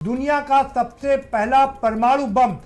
दुनिया का सबसे पहला परमाणु बम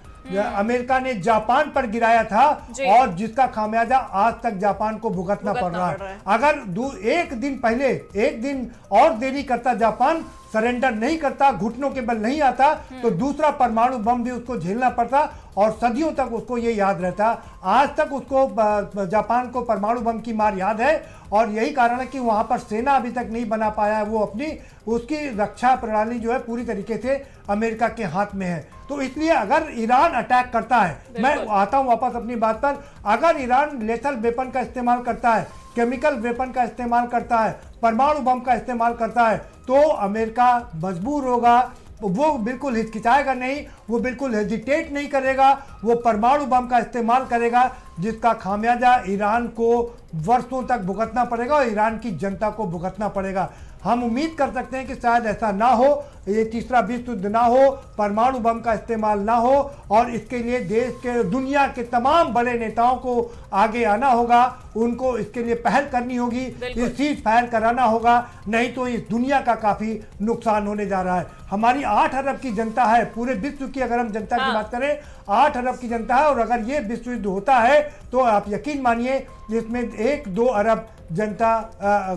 अमेरिका ने जापान पर गिराया था और जिसका खामियाजा आज तक जापान को भुगतना पड़ रहा है। अगर एक दिन पहले, एक दिन और देरी करता, जापान सरेंडर नहीं करता, घुटनों के बल नहीं आता, तो दूसरा परमाणु बम भी उसको झेलना पड़ता और सदियों तक उसको ये याद रहता। आज तक उसको, जापान को परमाणु बम की मार याद है और यही कारण है कि वहां पर सेना अभी तक नहीं बना पाया है। वो अपनी, उसकी रक्षा प्रणाली जो है पूरी तरीके से अमेरिका के हाथ में है। तो इसलिए अगर ईरान अटैक करता है, मैं आता हूं वापस अपनी बात पर, अगर ईरान लेथल वेपन का इस्तेमाल करता है, केमिकल वेपन का इस्तेमाल करता है, परमाणु बम का इस्तेमाल करता है, तो अमेरिका मजबूर होगा। वो बिल्कुल हिचकिचाएगा नहीं, वो बिल्कुल हेजिटेट नहीं करेगा, वो परमाणु बम का इस्तेमाल करेगा जिसका खामियाजा ईरान को वर्षों तक भुगतना पड़ेगा और ईरान की जनता को भुगतना पड़ेगा। हम उम्मीद कर सकते हैं कि शायद ऐसा ना हो, ये तीसरा विश्व युद्ध ना हो, परमाणु बम का इस्तेमाल ना हो और इसके लिए देश के, दुनिया के तमाम बड़े नेताओं को आगे आना होगा, उनको इसके लिए पहल करनी होगी, इस चीज फायर कराना होगा, नहीं तो इस दुनिया का काफी नुकसान होने जा रहा है। हमारी 8 अरब की जनता है, पूरे विश्व की अगर हम जनता की बात करें 8 अरब की जनता है और अगर ये विश्व युद्ध होता है तो आप यकीन मानिए इसमें 1-2 अरब जनता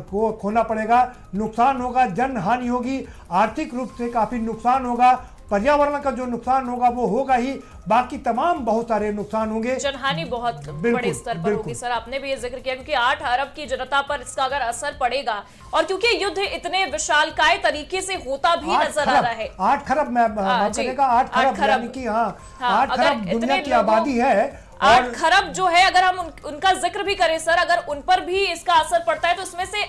को खोना पड़ेगा, नुकसान होगा, जन हानि होगी, आर्थिक रूप से काफी नुकसान होगा, पर्यावरण का जो नुकसान होगा वो होगा ही, बाकी तमाम बहुत सारे नुकसान होंगे, जनहानि बहुत बड़े स्तर पर होगी। सर, आपने भी ये जिक्र किया क्योंकि 8 अरब की जनता पर इसका अगर असर पड़ेगा और क्योंकि युद्ध इतने विशालकाय तरीके से होता भी नजर आ रहा है। 8 खरब में 8 खरब यानी कि 8 खरब दुनिया की आबादी है। 8 खरब जो है, अगर हम उनका जिक्र भी करें सर, अगर उन पर भी इसका असर पड़ता है तो उसमें से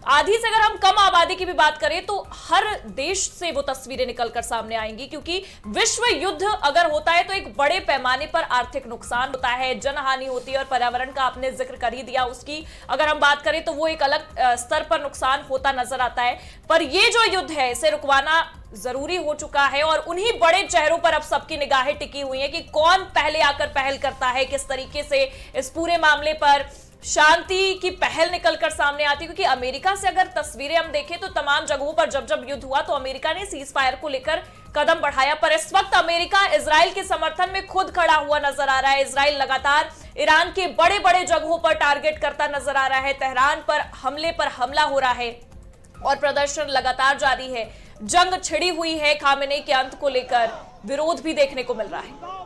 आधी से अगर हम कम आबादी की भी बात करें तो हर देश से वो तस्वीरें निकलकर सामने आएंगी क्योंकि विश्व युद्ध अगर होता है तो एक बड़े पैमाने पर आर्थिक नुकसान होता है, जनहानि होती है और पर्यावरण का आपने जिक्र कर ही दिया, उसकी अगर हम बात करें तो वो एक अलग स्तर पर नुकसान होता नजर आता है। पर ये जो युद्ध है इसे रुकवाना जरूरी हो चुका है और उन्हीं बड़े चेहरों पर अब सबकी निगाहें टिकी हुई हैं कि कौन पहले आकर पहल करता है, किस तरीके से इस पूरे मामले पर शांति की पहल निकलकर सामने आती है। क्योंकि अमेरिका से अगर तस्वीरें हम देखें तो तमाम जगहों पर जब जब युद्ध हुआ तो अमेरिका ने सीज फायर को लेकर कदम बढ़ाया, पर इस वक्त अमेरिका इजराइल के समर्थन में खुद खड़ा हुआ नजर आ रहा है। इजराइल लगातार ईरान के बड़े बड़े जगहों पर टारगेट करता नजर आ रहा है, तेहरान पर हमला हो रहा है और प्रदर्शन लगातार जारी है। जंग छिड़ी हुई है, खामेनेई के अंत को लेकर विरोध भी देखने को मिल रहा है।